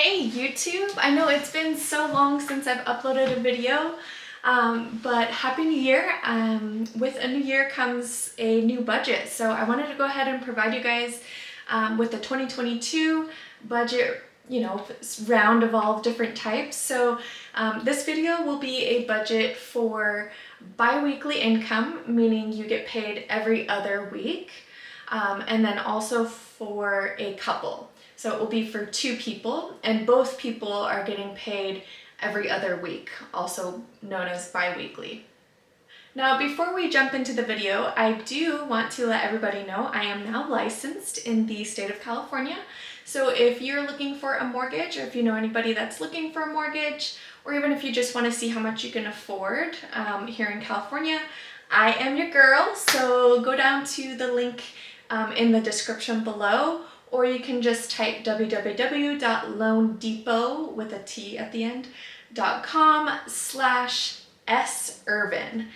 Hey YouTube! I know it's been so long since I've uploaded a video, but Happy New Year. With a new year comes a new budget, so I wanted to go ahead and provide you guys with the 2022 budget, round of all different types. So this video will be a budget for bi-weekly income, meaning you get paid every other week, and then also for a couple. So it will be for two people, and both people are getting paid every other week, also known as bi-weekly. Now, before we jump into the video, I do want to let everybody know I am now licensed in the state of California. So if you're looking for a mortgage, or if you know anybody that's looking for a mortgage, or even if you just want to see how much you can afford here in California, I am your girl. So go down to the link in the description below, or you can just type www.loandepot with a T at the end .com/SIrvin.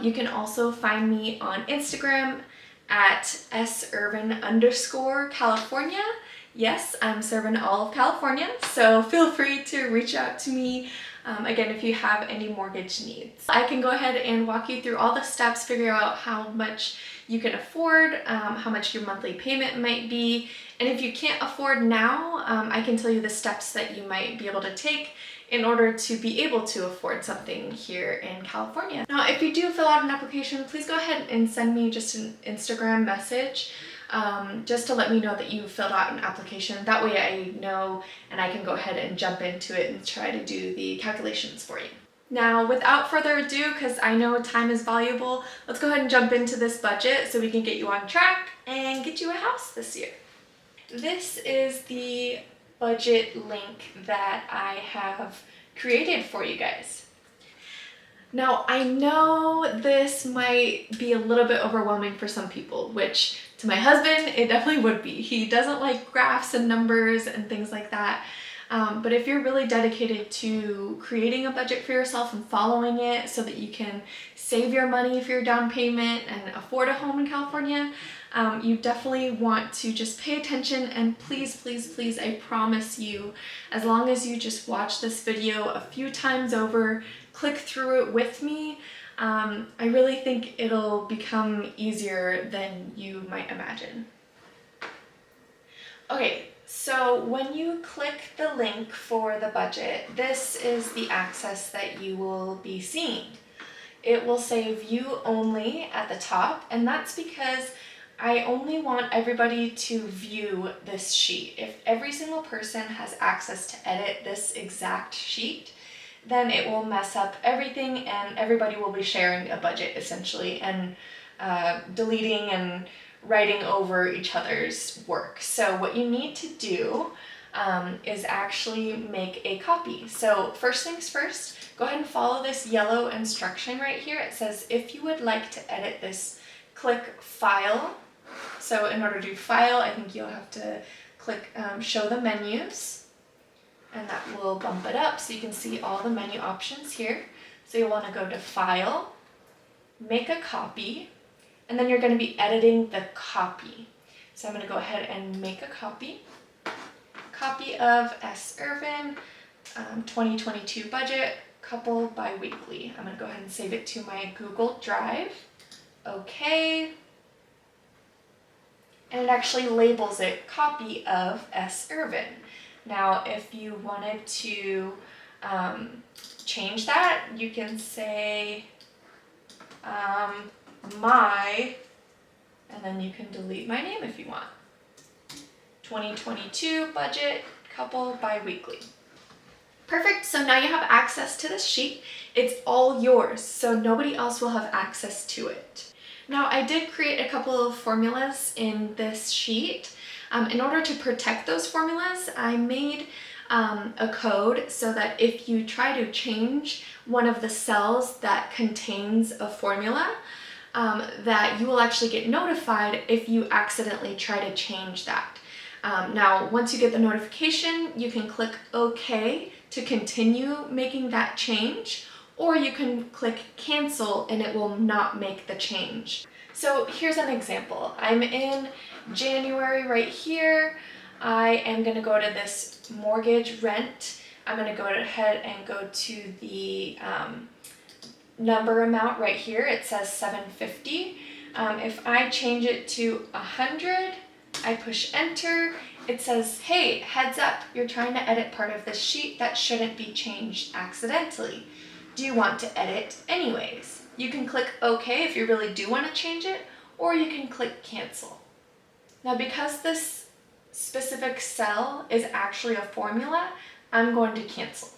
You can also find me on Instagram at @sirvin_California. Yes, I'm serving all of California, so feel free to reach out to me again if you have any mortgage needs. I can go ahead and walk you through all the steps, figure out how much you can afford, how much your monthly payment might be, and if you can't afford now, I can tell you the steps that you might be able to take in order to be able to afford something here in California. Now, if you do fill out an application, please go ahead and send me just an Instagram message just to let me know that you filled out an application. That way I know and I can go ahead and jump into it and try to do the calculations for you. Now, without further ado, because I know time is valuable, let's go ahead and jump into this budget so we can get you on track and get you a house this year. This is the budget link that I have created for you guys. Now, I know this might be a little bit overwhelming for some people, which to my husband, it definitely would be. He doesn't like graphs and numbers and things like that. But if you're really dedicated to creating a budget for yourself and following it so that you can save your money for your down payment and afford a home in California, you definitely want to just pay attention, and please, please, please, I promise you, as long as you just watch this video a few times over, click through it with me, I really think it'll become easier than you might imagine. Okay. So when you click the link for the budget, this is the access that you will be seeing. It will say view only at the top, and that's because I only want everybody to view this sheet. If every single person has access to edit this exact sheet, then it will mess up everything and everybody will be sharing a budget essentially and deleting and writing over each other's work. So what you need to do is actually make a copy. So first things first, go ahead and follow this yellow instruction right here. It says if you would like to edit this, click File. So in order to do File, I think you'll have to click Show the Menus, and that will bump it up so you can see all the menu options here. So you'll want to go to File, Make a Copy, and then you're going to be editing the copy. So I'm going to go ahead and make a copy. Copy of SIrvin 2022 budget, couple bi-weekly. I'm going to go ahead and save it to my Google Drive. Okay. And it actually labels it copy of SIrvin. Now, if you wanted to change that, you can say my, and then you can delete my name if you want. 2022 budget, couple bi-weekly. Perfect, so now you have access to this sheet. It's all yours, so nobody else will have access to it. Now, I did create a couple of formulas in this sheet. In order to protect those formulas, I made a code so that if you try to change one of the cells that contains a formula, that you will actually get notified if you accidentally try to change that. Now, once you get the notification, you can click OK to continue making that change, or you can click Cancel and it will not make the change. So here's an example. I'm in January right here. I am going to go to this mortgage rent. I'm going to go ahead and go to the number amount right here. It says $750. If I change it to $100, I push enter. It says, hey, heads up, you're trying to edit part of this sheet that shouldn't be changed accidentally. Do you want to edit anyways? You can click OK if you really do want to change it, or you can click cancel. Now, because this specific cell is actually a formula, I'm going to cancel.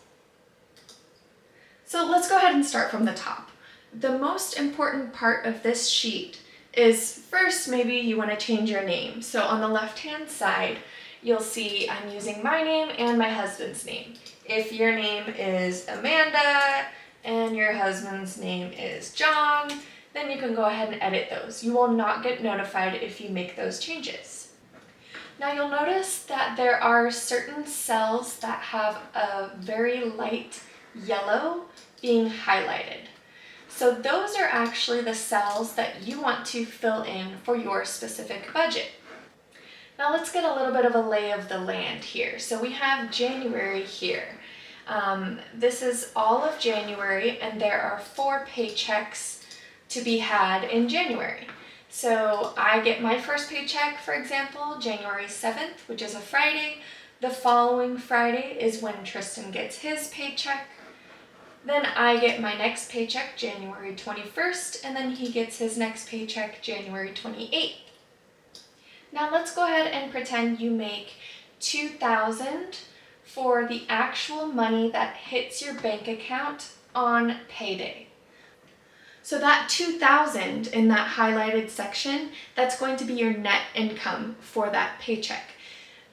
So let's go ahead and start from the top. The most important part of this sheet is first, maybe you want to change your name. So on the left-hand side, you'll see I'm using my name and my husband's name. If your name is Amanda and your husband's name is John, then you can go ahead and edit those. You will not get notified if you make those changes. Now you'll notice that there are certain cells that have a very light yellow being highlighted. So those are actually the cells that you want to fill in for your specific budget. Now let's get a little bit of a lay of the land here. So we have January here. This is all of January, and there are 4 paychecks to be had in January. So I get my first paycheck, for example, January 7th, which is a Friday. The following Friday is when Tristan gets his paycheck. Then I get my next paycheck January 21st, and then he gets his next paycheck January 28th. Now let's go ahead and pretend you make $2,000 for the actual money that hits your bank account on payday. So that $2,000 in that highlighted section, that's going to be your net income for that paycheck.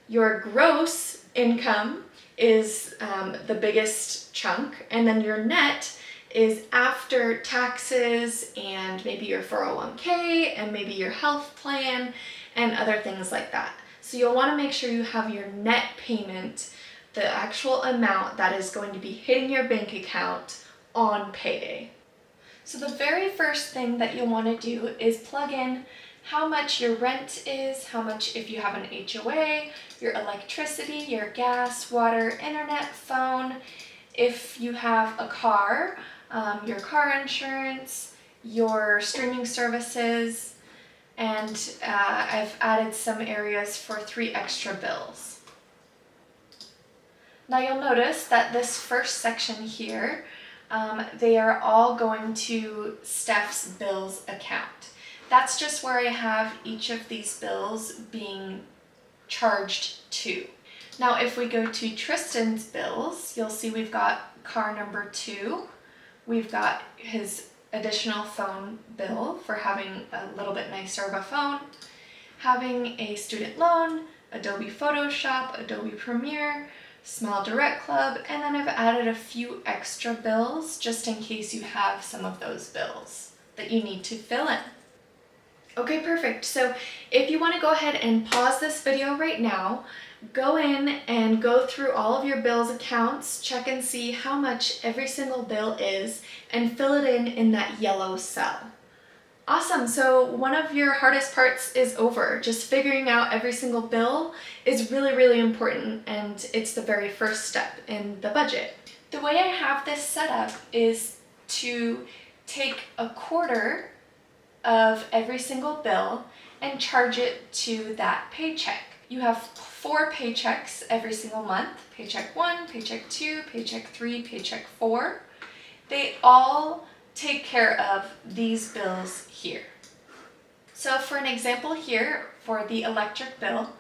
Your gross income is the biggest chunk, and then your net is after taxes and maybe your 401k and maybe your health plan and other things like that. So you'll want to make sure you have your net payment, the actual amount that is going to be hitting your bank account on payday. So the very first thing that you'll want to do is plug in how much your rent is, how much if you have an HOA, your electricity, your gas, water, internet, phone, if you have a car, your car insurance, your streaming services, and I've added some areas for 3 extra bills. Now you'll notice that this first section here, they are all going to Steph's bills account. That's just where I have each of these bills being charged to. Now if we go to Tristan's bills, you'll see we've got car number 2. We've got his additional phone bill for having a little bit nicer of a phone, having a student loan, Adobe Photoshop, Adobe Premiere, Smile Direct Club, and then I've added a few extra bills just in case you have some of those bills that you need to fill in. Okay, perfect. So if you want to go ahead and pause this video right now, go in and go through all of your bills accounts, check and see how much every single bill is, and fill it in that yellow cell. Awesome, so one of your hardest parts is over. Just figuring out every single bill is really, really important, and it's the very first step in the budget. The way I have this set up is to take a quarter of every single bill and charge it to that paycheck. You have 4 paychecks every single month, paycheck 1, paycheck 2, paycheck 3, paycheck 4. They all take care of these bills here. So for an example here, for the electric bill,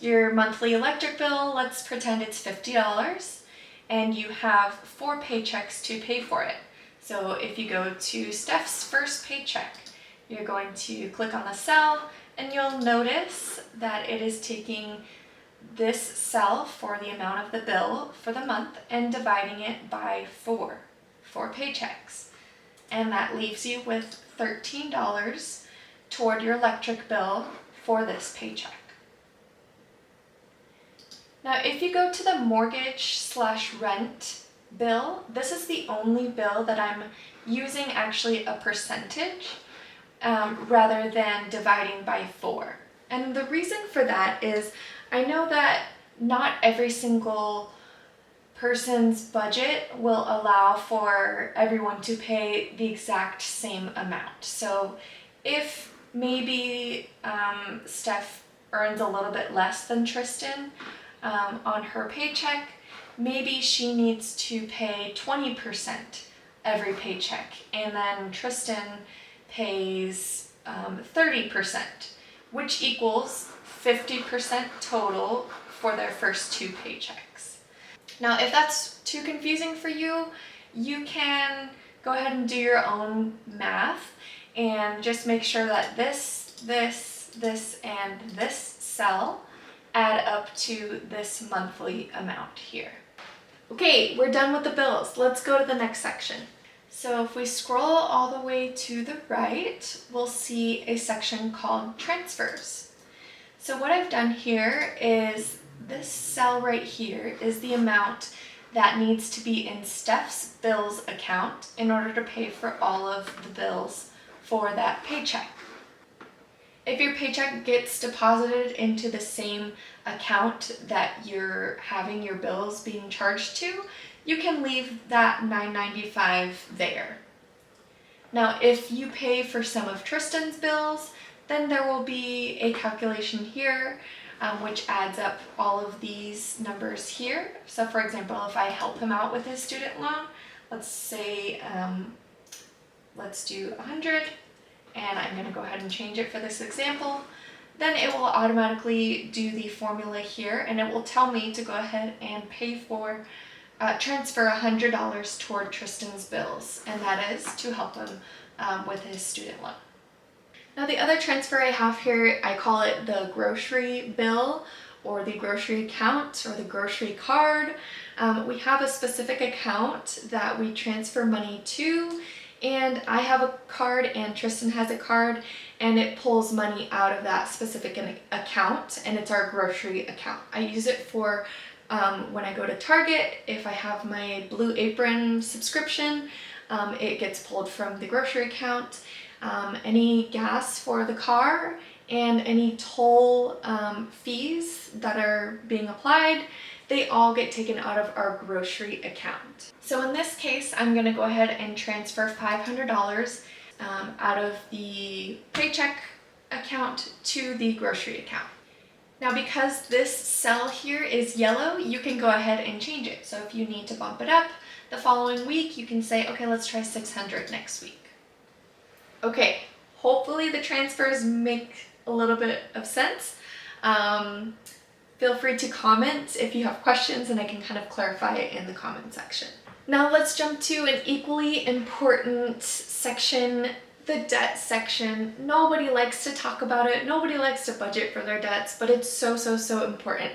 your monthly electric bill, let's pretend it's $50, and you have 4 paychecks to pay for it. So if you go to Steph's first paycheck, you're going to click on the cell, and you'll notice that it is taking this cell for the amount of the bill for the month and dividing it by 4 paychecks. And that leaves you with $13 toward your electric bill for this paycheck. Now, if you go to the mortgage/rent bill, this is the only bill that I'm using actually a percentage rather than dividing by 4. And the reason for that is I know that not every single person's budget will allow for everyone to pay the exact same amount. So if maybe Steph earns a little bit less than Tristan on her paycheck, maybe she needs to pay 20% every paycheck, and then Tristan pays 30%, which equals 50% total for their first 2 paychecks. Now, if that's too confusing for you, you can go ahead and do your own math and just make sure that this, and this cell add up to this monthly amount here. Okay, we're done with the bills. Let's go to the next section. So if we scroll all the way to the right, we'll see a section called transfers. So what I've done here is this cell right here is the amount that needs to be in Steph's bills account in order to pay for all of the bills for that paycheck. If your paycheck gets deposited into the same account that you're having your bills being charged to, you can leave that $9.95 there. Now, if you pay for some of Tristan's bills, then there will be a calculation here which adds up all of these numbers here. So for example, if I help him out with his student loan, let's say, let's do 100, and I'm going to go ahead and change it for this example, then it will automatically do the formula here, and it will tell me to go ahead and pay for, transfer $100 toward Tristan's bills, and that is to help him with his student loan. Now the other transfer I have here, I call it the grocery bill or the grocery account or the grocery card. We have a specific account that we transfer money to, and I have a card and Tristan has a card, and it pulls money out of that specific account, and it's our grocery account. I use it for when I go to Target. If I have my Blue Apron subscription, it gets pulled from the grocery account. Any gas for the car and any toll fees that are being applied, they all get taken out of our grocery account. So in this case, I'm going to go ahead and transfer $500 out of the paycheck account to the grocery account. Now because this cell here is yellow, you can go ahead and change it. So if you need to bump it up the following week, you can say, okay, let's try 600 next week. Okay, hopefully the transfers make a little bit of sense. Feel free to comment if you have questions, and I can kind of clarify it in the comment section. Now let's jump to an equally important section, the debt section. Nobody likes to talk about it. Nobody likes to budget for their debts, but it's so important.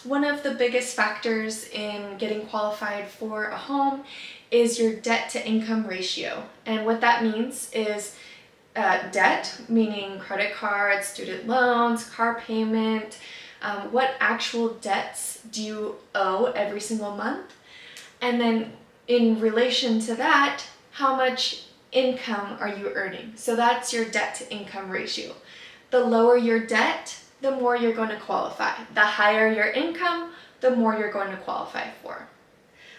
One of the biggest factors in getting qualified for a home is your debt to income ratio. And what that means is debt, meaning credit cards, student loans, car payment, what actual debts do you owe every single month? And then in relation to that, how much income are you earning? So that's your debt to income ratio. The lower your debt, the more you're going to qualify. The higher your income, the more you're going to qualify for.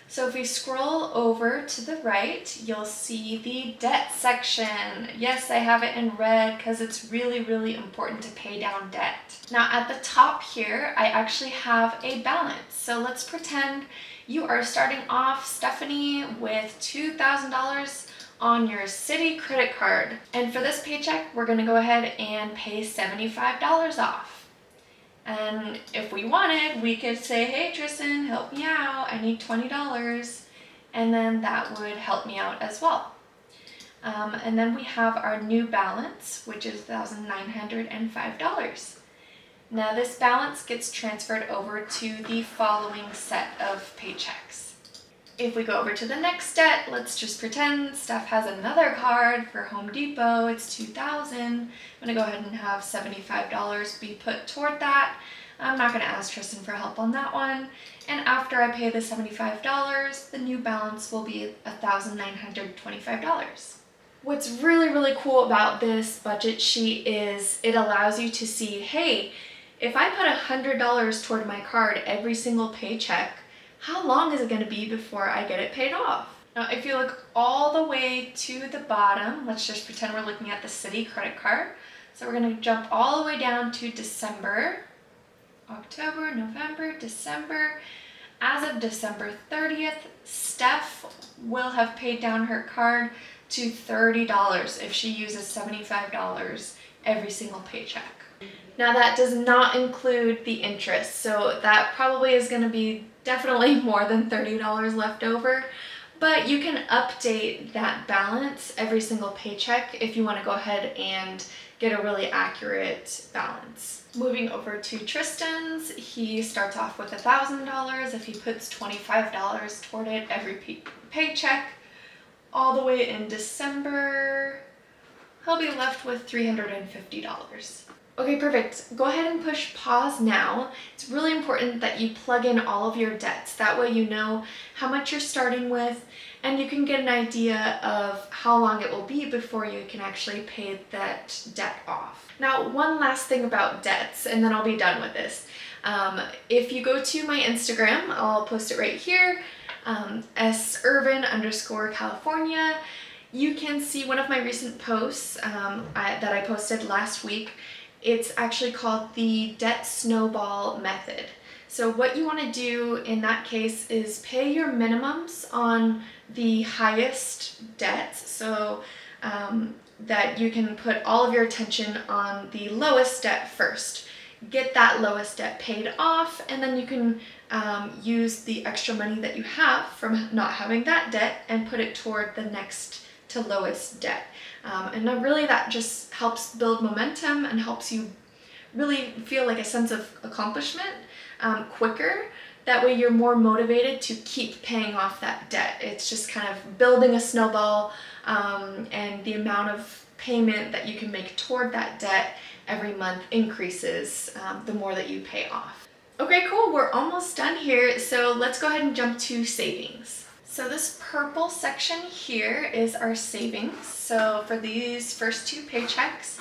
So if we scroll over to the right, you'll see the debt section. Yes, I have it in red because it's really important to pay down debt. Now at the top here, I actually have a balance. So let's pretend you are starting off, Stephanie, with $2,000 on your city credit card. And for this paycheck, we're gonna go ahead and pay $75 off. And if we wanted, we could say, hey Tristan, help me out, I need $20, and then that would help me out as well. And then we have our new balance, which is $1,905. Now this balance gets transferred over to the following set of paychecks. If we go over to the next debt, let's just pretend Steph has another card for Home Depot. It's $2,000. I'm gonna go ahead and have $75 be put toward that. I'm not gonna ask Tristan for help on that one. And after I pay the $75, the new balance will be $1,925. What's really cool about this budget sheet is it allows you to see, hey, If I put $100 toward my card every single paycheck, how long is it going to be before I get it paid off? Now, if you look all the way to the bottom, let's just pretend we're looking at the Citi credit card. So we're going to jump all the way down to December, October, November, December. As of December 30th, Steph will have paid down her card to $30 if she uses $75 every single paycheck. Now that does not include the interest, so that probably is going to be definitely more than $30 left over, but you can update that balance every single paycheck if you want to go ahead and get a really accurate balance. Moving over to Tristan's, he starts off with $1,000. If he puts $25 toward it every paycheck, all the way in December, he'll be left with $350. Okay, perfect. Go ahead and push pause now. It's really important that you plug in all of your debts. That way you know how much you're starting with, and you can get an idea of how long it will be before you can actually pay that debt off. Now, one last thing about debts, and then I'll be done with this. If you go to my Instagram, I'll post it right here, @Irvin_California, you can see one of my recent posts that I posted last week. It's actually called the debt snowball method. So what you want to do in that case is pay your minimums on the highest debts, so that you can put all of your attention on the lowest debt first. Get that lowest debt paid off, and then you can use the extra money that you have from not having that debt and put it toward the next to lowest debt. And then really that just helps build momentum and helps you really feel like a sense of accomplishment quicker. That way you're more motivated to keep paying off that debt. It's just kind of building a snowball, and the amount of payment that you can make toward that debt every month increases the more that you pay off. Okay, cool, we're almost done here, so let's go ahead and jump to savings. So this purple section here is our savings. So for these first two paychecks,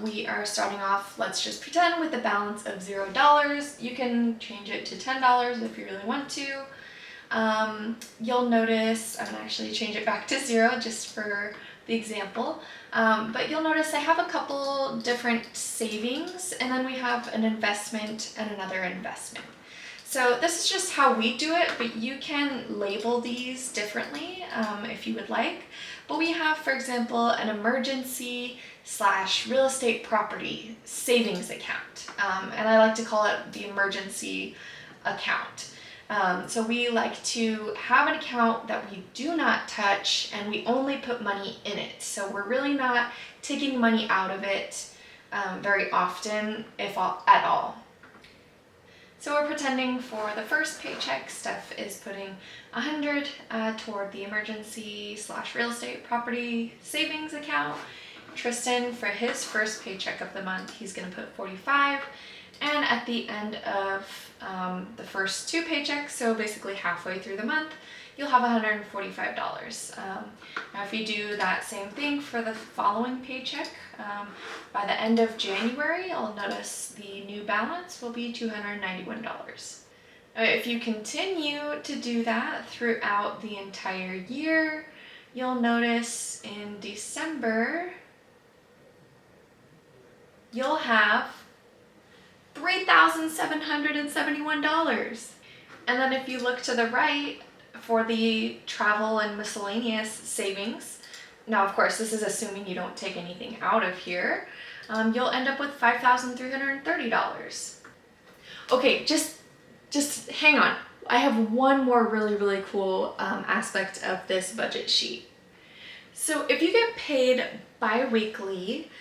we are starting off, let's just pretend, with a balance of $0. You can change it to $10 if you really want to. You'll notice, I'm gonna actually change it back to 0 just for the example, but you'll notice I have a couple different savings, and then we have an investment and another investment. So this is just how we do it, but you can label these differently if you would like. But we have, for example, an emergency/real estate property savings account, and I like to call it the emergency account. So we like to have an account that we do not touch, and we only put money in it. So we're really not taking money out of it very often, if at all. So we're pretending for the first paycheck, Steph is putting $100 toward the emergency/real estate property savings account. Tristan, for his first paycheck of the month, he's going to put $45. And at the end of the first two paychecks, so basically halfway through the month, you'll have $145. Now if you do that same thing for the following paycheck, by the end of January, you'll notice the new balance will be $291. If you continue to do that throughout the entire year, you'll notice in December, you'll have $3,771. And then if you look to the right for the travel and miscellaneous savings, now of course this is assuming you don't take anything out of here, you'll end up with $5,330. Okay, just hang on. I have one more really cool aspect of this budget sheet. So if you get paid bi-weekly,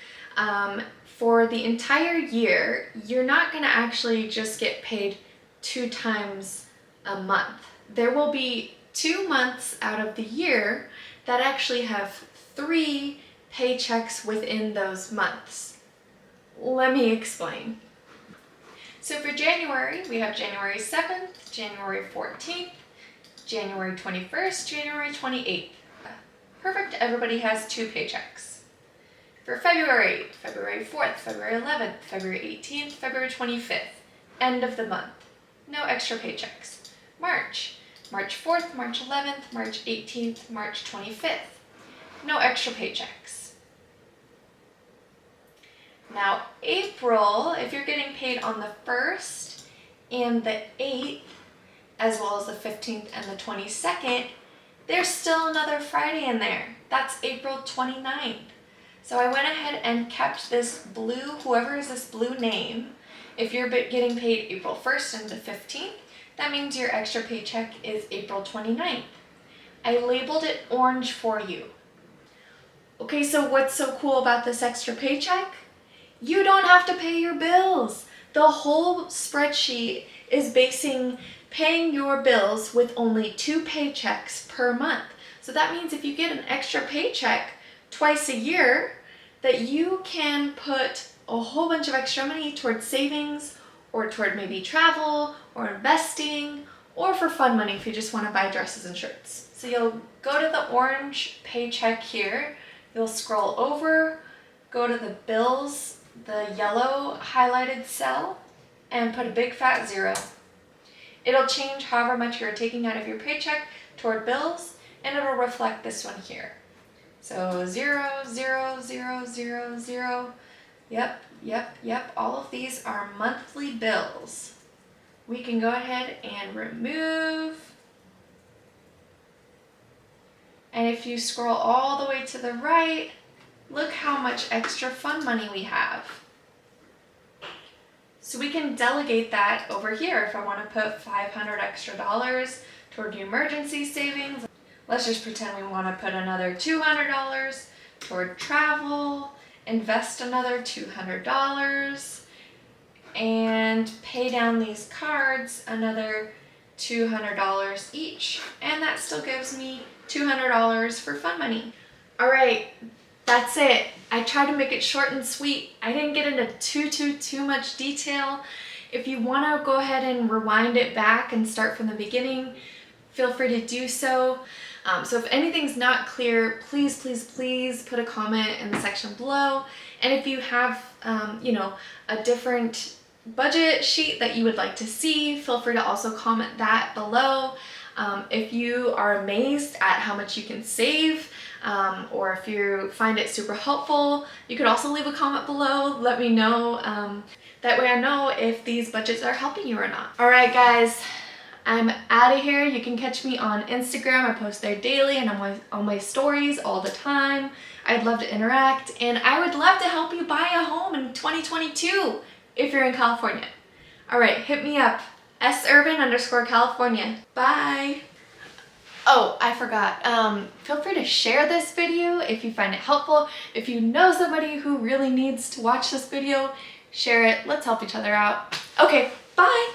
for the entire year, you're not going to actually just get paid 2 times a month. There will be 2 months out of the year that actually have 3 paychecks within those months. Let me explain. So for January, we have January 7th, January 14th, January 21st, January 28th. Perfect, everybody has 2 paychecks. For February, February 4th, February 11th, February 18th, February 25th. End of the month. No extra paychecks. March, March 4th, March 11th, March 18th, March 25th. No extra paychecks. Now April, if you're getting paid on the 1st and the 8th, as well as the 15th and the 22nd, there's still another Friday in there. That's April 29th. So I went ahead and kept this blue, whoever is this blue name. If you're getting paid April 1st and the 15th, that means your extra paycheck is April 29th. I labeled it orange for you. Okay, so what's so cool about this extra paycheck? You don't have to pay your bills. The whole spreadsheet is paying your bills with only 2 paychecks per month. So that means if you get an extra paycheck twice a year, that you can put a whole bunch of extra money towards savings or toward maybe travel or investing or for fun money if you just want to buy dresses and shirts. So you'll go to the orange paycheck here, you'll scroll over, go to the bills, the yellow highlighted cell, and put a big fat 0. It'll change however much you're taking out of your paycheck toward bills, and it'll reflect this one here. So 0, 0, 0, 0, 0. Yep. All of these are monthly bills. We can go ahead and remove. And if you scroll all the way to the right, look how much extra fun money we have. So we can delegate that over here. If I want to put $500 extra toward emergency savings, let's just pretend we want to put another $200 toward travel, invest another $200, and pay down these cards another $200 each. And that still gives me $200 for fun money. All right, that's it. I tried to make it short and sweet. I didn't get into too much detail. If you want to go ahead and rewind it back and start from the beginning, feel free to do so. So if anything's not clear, please put a comment in the section below. And if you have, a different budget sheet that you would like to see, feel free to also comment that below. If you are amazed at how much you can save, or if you find it super helpful, you could also leave a comment below. Let me know. That way I know if these budgets are helping you or not. All right, guys. I'm out of here. You can catch me on Instagram. I post there daily and on my stories all the time. I'd love to interact, and I would love to help you buy a home in 2022 if you're in California. All right, hit me up. @surban_California. Bye. Oh, I forgot. Feel free to share this video if you find it helpful. If you know somebody who really needs to watch this video, share it. Let's help each other out. Okay, bye.